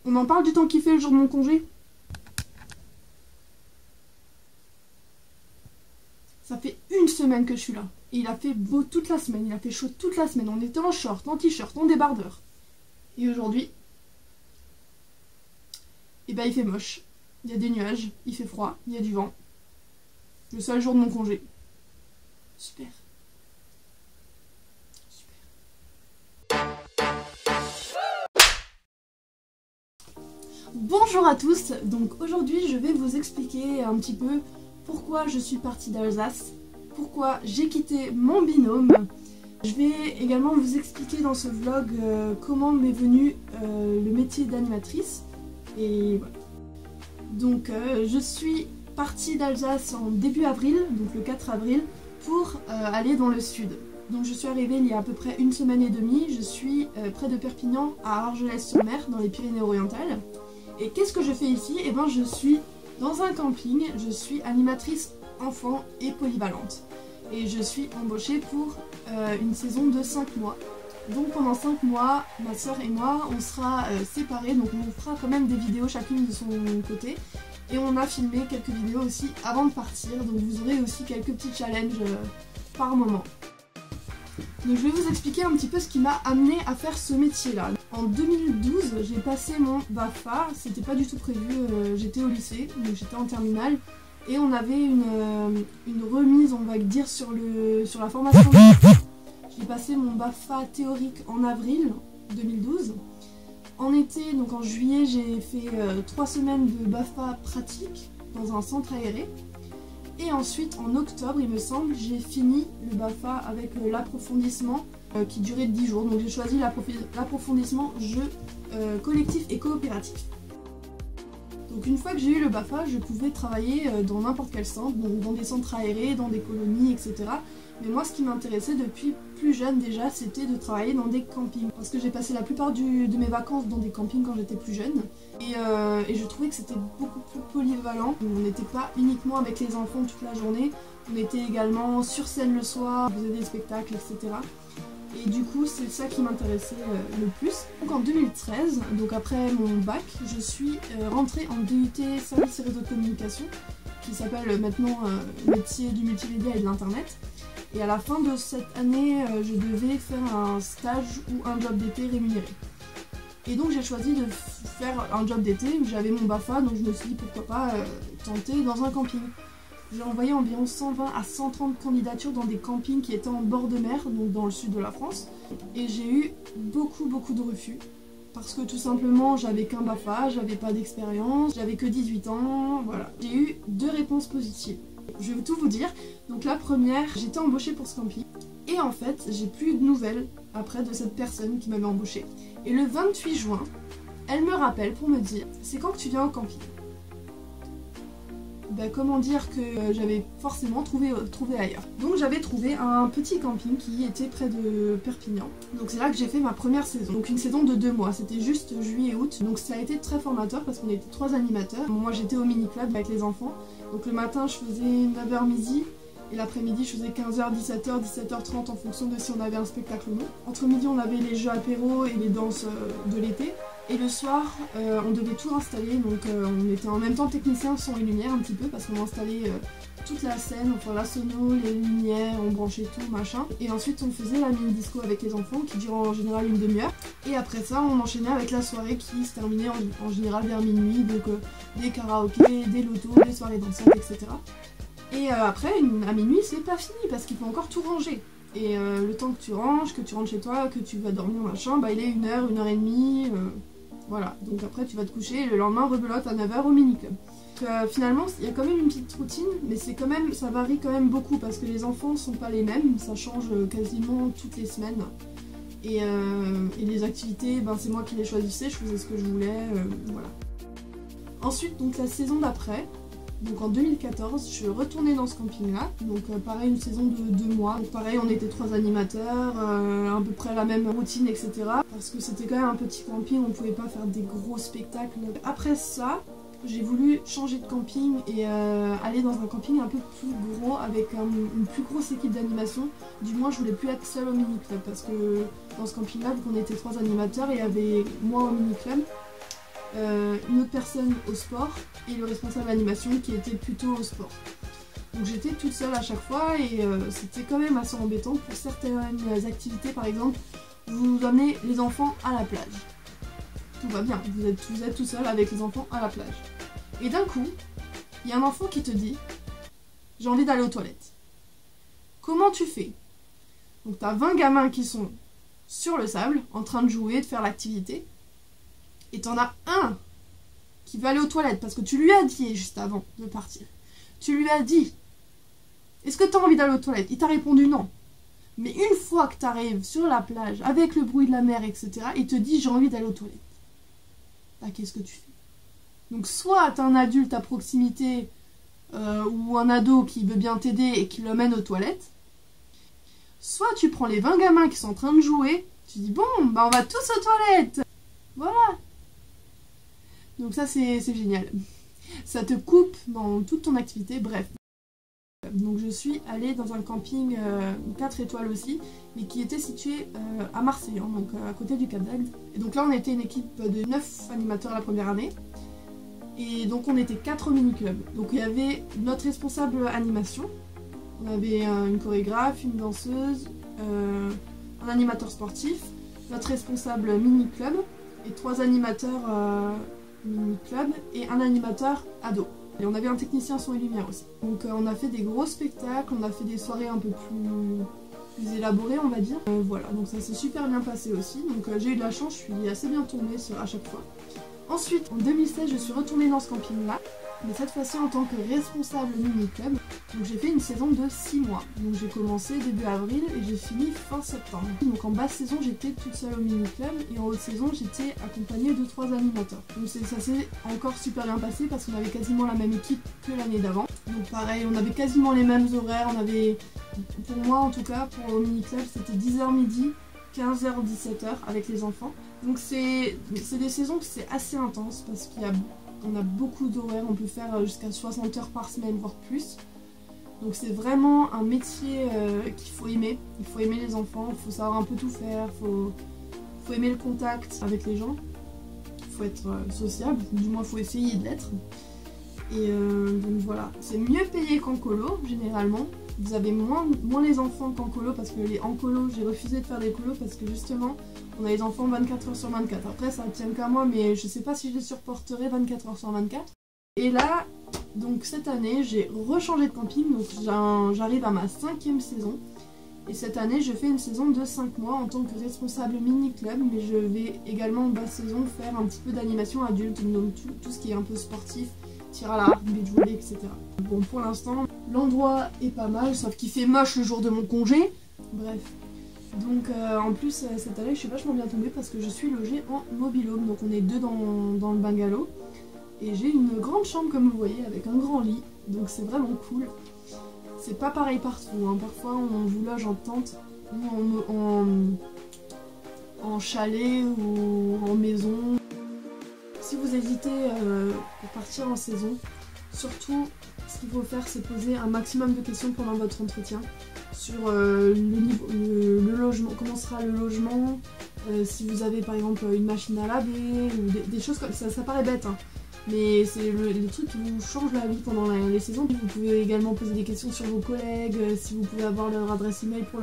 On en parle du temps qu'il fait le jour de mon congé? Ça fait une semaine que je suis là. Et il a fait beau toute la semaine, il a fait chaud toute la semaine. On était en short, en t-shirt, en débardeur. Et aujourd'hui, eh ben il fait moche. Il y a des nuages, il fait froid, il y a du vent. Le seul jour de mon congé. Super. Bonjour à tous, donc aujourd'hui je vais vous expliquer un petit peu pourquoi je suis partie d'Alsace, pourquoi j'ai quitté mon binôme. Je vais également vous expliquer dans ce vlog comment m'est venu le métier d'animatrice. Et voilà. Donc je suis partie d'Alsace en début avril, donc le 4 avril, pour aller dans le sud. Donc je suis arrivée il y a à peu près une semaine et demie, je suis près de Perpignan à Argelès-sur-Mer dans les Pyrénées-Orientales. Et qu'est-ce que je fais ici? Eh bien je suis dans un camping, je suis animatrice enfant et polyvalente. Et je suis embauchée pour une saison de 5 mois. Donc pendant 5 mois, ma soeur et moi, on sera séparés, donc on fera quand même des vidéos chacune de son côté. Et on a filmé quelques vidéos aussi avant de partir, donc vous aurez aussi quelques petits challenges par moment. Donc je vais vous expliquer un petit peu ce qui m'a amené à faire ce métier-là. En 2012, j'ai passé mon BAFA, c'était pas du tout prévu, j'étais au lycée, donc j'étais en terminale, et on avait une remise, on va dire, sur la formation. J'ai passé mon BAFA théorique en avril 2012. En été, donc en juillet, j'ai fait 3 semaines de BAFA pratique dans un centre aéré. Et ensuite, en octobre, il me semble, j'ai fini le BAFA avec l'approfondissement qui durait 10 jours. Donc j'ai choisi l'approfondissement jeu collectif et coopératif. Donc une fois que j'ai eu le BAFA, je pouvais travailler dans n'importe quel centre, donc dans des centres aérés, dans des colonies, etc. Mais moi, ce qui m'intéressait depuis plus jeune déjà, c'était de travailler dans des campings. Parce que j'ai passé la plupart de mes vacances dans des campings quand j'étais plus jeune. Et je trouvais que c'était beaucoup plus polyvalent. On n'était pas uniquement avec les enfants toute la journée, on était également sur scène le soir, on faisait des spectacles, etc. Et du coup, c'est ça qui m'intéressait le plus. Donc en 2013, donc après mon bac, je suis rentrée en DUT Services et réseaux de communication, qui s'appelle maintenant métier du multimédia et de l'internet. Et à la fin de cette année, je devais faire un stage ou un job d'été rémunéré. Et donc j'ai choisi de faire un job d'été, j'avais mon BAFA, donc je me suis dit pourquoi pas tenter dans un camping. J'ai envoyé environ 120 à 130 candidatures dans des campings qui étaient en bord de mer, donc dans le sud de la France. Et j'ai eu beaucoup de refus. Parce que tout simplement j'avais qu'un BAFA, j'avais pas d'expérience, j'avais que 18 ans, voilà. J'ai eu 2 réponses positives. Je vais tout vous dire. Donc la première, j'étais embauchée pour ce camping. Et en fait, j'ai plus de nouvelles après de cette personne qui m'avait embauchée. Et le 28 juin, elle me rappelle pour me dire « C'est quand que tu viens au camping ?» Ben, comment dire que j'avais forcément trouvé ailleurs. Donc j'avais trouvé un petit camping qui était près de Perpignan. Donc c'est là que j'ai fait ma première saison. Donc une saison de 2 mois, c'était juste juillet-août. Donc ça a été très formateur parce qu'on était 3 animateurs. Moi j'étais au mini-club avec les enfants. Donc le matin je faisais 9h midi. Et l'après-midi, je faisais 15h, 17h, 17h30 en fonction de si on avait un spectacle ou non. Entre midi, on avait les jeux apéro et les danses de l'été. Et le soir, on devait tout installer, donc on était en même temps technicien son et lumière un petit peu parce qu'on installait toute la scène, enfin la sono, les lumières, on branchait tout, machin. Et ensuite, on faisait la mini-disco avec les enfants qui dure en général une demi-heure. Et après ça, on enchaînait avec la soirée qui se terminait en général vers minuit, donc des karaokés, des lotos, des soirées dansantes, etc. Et après, à minuit, c'est pas fini parce qu'il faut encore tout ranger. Et le temps que tu ranges, que tu rentres chez toi, que tu vas dormir, machin, bah il est 1h, 1h30, voilà. Donc après, tu vas te coucher et le lendemain, rebelote à 9h au mini-club. Finalement, il y a quand même une petite routine, mais c'est quand même, ça varie quand même beaucoup parce que les enfants sont pas les mêmes, ça change quasiment toutes les semaines. Et les activités, ben, c'est moi qui les choisissais, je faisais ce que je voulais, voilà. Ensuite, donc la saison d'après, donc en 2014, je suis retournée dans ce camping-là, donc pareil, une saison de 2 mois. Donc pareil, on était 3 animateurs, à peu près la même routine, etc. Parce que c'était quand même un petit camping, on pouvait pas faire des gros spectacles. Après ça, j'ai voulu changer de camping et aller dans un camping un peu plus gros, avec une plus grosse équipe d'animation. Du moins, je voulais plus être seule au mini-club, parce que dans ce camping-là, vu qu'on était 3 animateurs, il y avait moi au mini-club. une autre personne au sport et le responsable animation qui était plutôt au sport. Donc j'étais toute seule à chaque fois et c'était quand même assez embêtant. Pour certaines activités par exemple, vous emmenez les enfants à la plage. Tout va bien, vous êtes tout seul avec les enfants à la plage. Et d'un coup, il y a un enfant qui te dit « J'ai envie d'aller aux toilettes ». Comment tu fais? Donc t'as 20 gamins qui sont sur le sable, en train de jouer, de faire l'activité. Et t'en as un qui veut aller aux toilettes parce que tu lui as dit juste avant de partir. Tu lui as dit « Est-ce que t'as envie d'aller aux toilettes ?» Il t'a répondu non. Mais une fois que t'arrives sur la plage, avec le bruit de la mer, etc., il te dit « J'ai envie d'aller aux toilettes ». Bah qu'est-ce que tu fais? Donc soit t'as un adulte à proximité ou un ado qui veut bien t'aider et qui l'emmène aux toilettes. Soit tu prends les 20 gamins qui sont en train de jouer, tu dis « Bon, bah on va tous aux toilettes !» Voilà. Donc ça c'est génial. Ça te coupe dans toute ton activité, bref. Donc je suis allée dans un camping 4 étoiles aussi, mais qui était situé à Marseille, hein, donc à côté du Cap d'Agde. Et donc là on était une équipe de 9 animateurs la première année. Et donc on était 4 mini-clubs. Donc il y avait notre responsable animation, on avait une chorégraphe, une danseuse, un animateur sportif, notre responsable mini-club et 3 animateurs mini-club et un animateur ado. Et on avait un technicien son et lumière aussi. Donc on a fait des gros spectacles, on a fait des soirées un peu plus élaborées on va dire. Voilà, donc ça s'est super bien passé aussi. Donc j'ai eu de la chance, je suis assez bien tombée à chaque fois. Ensuite, en 2016, je suis retournée dans ce camping-là, mais cette fois-ci en tant que responsable mini-club. Donc j'ai fait une saison de 6 mois. Donc j'ai commencé début avril et j'ai fini fin septembre. Donc en basse saison, j'étais toute seule au mini-club et en haute saison, j'étais accompagnée de 3 animateurs. Donc ça s'est encore super bien passé parce qu'on avait quasiment la même équipe que l'année d'avant. Donc pareil, on avait quasiment les mêmes horaires. On avait, pour moi en tout cas, pour le mini-club, c'était 10h midi, 15h, 17h avec les enfants. Donc c'est des saisons que c'est assez intense parce qu'on a beaucoup d'horaires, on peut faire jusqu'à 60 heures par semaine, voire plus. Donc c'est vraiment un métier qu'il faut aimer. Il faut aimer les enfants, il faut savoir un peu tout faire, il faut aimer le contact avec les gens. Il faut être sociable, du moins il faut essayer de l'être. Et donc voilà, c'est mieux payé qu'en colo généralement. Vous avez moins les enfants qu'en colo parce que en colo, j'ai refusé de faire des colos parce que justement, on a les enfants 24 heures sur 24. Après, ça ne tient qu'à moi, mais je sais pas si je les supporterai 24 heures sur 24. Et là, donc cette année, j'ai rechangé de camping, donc j'arrive à ma 5e saison. Et cette année, je fais une saison de 5 mois en tant que responsable mini-club, mais je vais également en basse saison faire un petit peu d'animation adulte, donc tout ce qui est un peu sportif, tir à l'arc, beach volley, etc. Bon, pour l'instant, l'endroit est pas mal, sauf qu'il fait moche le jour de mon congé. Bref. Donc en plus, cette année, je suis vachement bien tombée parce que je suis logée en mobil-home. Donc on est 2 dans le bungalow. Et j'ai une grande chambre, comme vous voyez, avec un grand lit. Donc c'est vraiment cool. C'est pas pareil partout, hein. Parfois, on vous loge en tente, ou en chalet, ou en maison. Si vous hésitez pour partir en saison, surtout, ce qu'il faut faire, c'est poser un maximum de questions pendant votre entretien sur le logement, comment sera le logement, si vous avez par exemple une machine à laver, ou des choses comme ça. Ça paraît bête, hein, mais c'est les trucs qui vous changent la vie pendant les saisons. Vous pouvez également poser des questions sur vos collègues, si vous pouvez avoir leur adresse email pour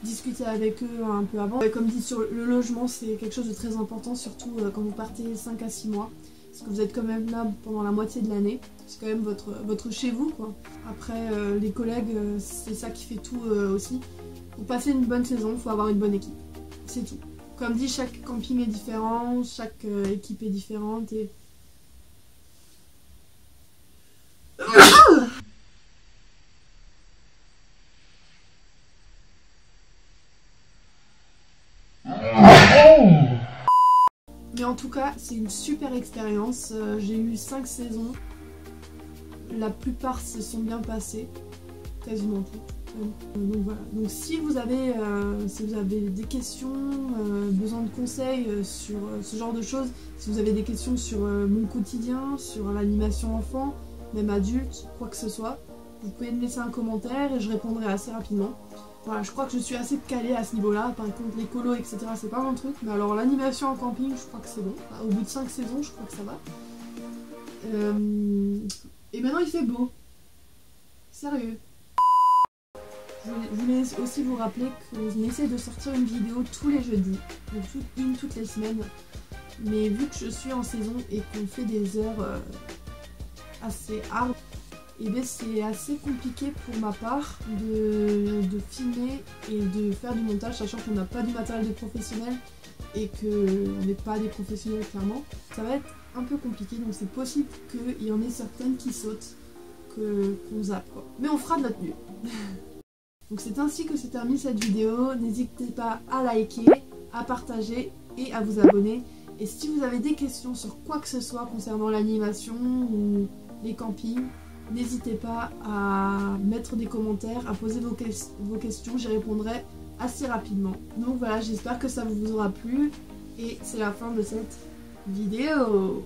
discuter avec eux un peu avant. Comme dit sur le logement, c'est quelque chose de très important, surtout quand vous partez 5 à 6 mois. Parce que vous êtes quand même là pendant la moitié de l'année. C'est quand même votre chez vous, quoi. Après, les collègues, c'est ça qui fait tout aussi. Pour passer une bonne saison, il faut avoir une bonne équipe. C'est tout. Comme dit, chaque camping est différent, chaque équipe est différente et... Mais en tout cas, c'est une super expérience. J'ai eu 5 saisons. La plupart se sont bien passées. Quasiment toutes. Donc voilà. Donc si vous avez des questions, besoin de conseils sur ce genre de choses, si vous avez des questions sur mon quotidien, sur l'animation enfant, même adulte, quoi que ce soit, vous pouvez me laisser un commentaire et je répondrai assez rapidement. Voilà, je crois que je suis assez calée à ce niveau-là. Par contre, les colos, etc., c'est pas mon truc. Mais alors, l'animation en camping, je crois que c'est bon. Enfin, au bout de 5 saisons, je crois que ça va. Et maintenant, il fait beau. Sérieux. Je voulais aussi vous rappeler qu'on essaie de sortir une vidéo tous les jeudis. Donc, une toutes les semaines. Mais vu que je suis en saison et qu'on fait des heures assez hard, et bien c'est assez compliqué pour ma part de filmer et de faire du montage, sachant qu'on n'a pas du matériel de professionnel et qu'on n'est pas des professionnels clairement. Ça va être un peu compliqué, donc c'est possible qu'il y en ait certaines qui sautent, qu'on zappe quoi. Mais on fera de notre mieux. Donc c'est ainsi que se termine cette vidéo. N'hésitez pas à liker, à partager et à vous abonner. Et si vous avez des questions sur quoi que ce soit concernant l'animation ou les campings, n'hésitez pas à mettre des commentaires, à poser vos questions, j'y répondrai assez rapidement. Donc voilà, j'espère que ça vous aura plu et c'est la fin de cette vidéo.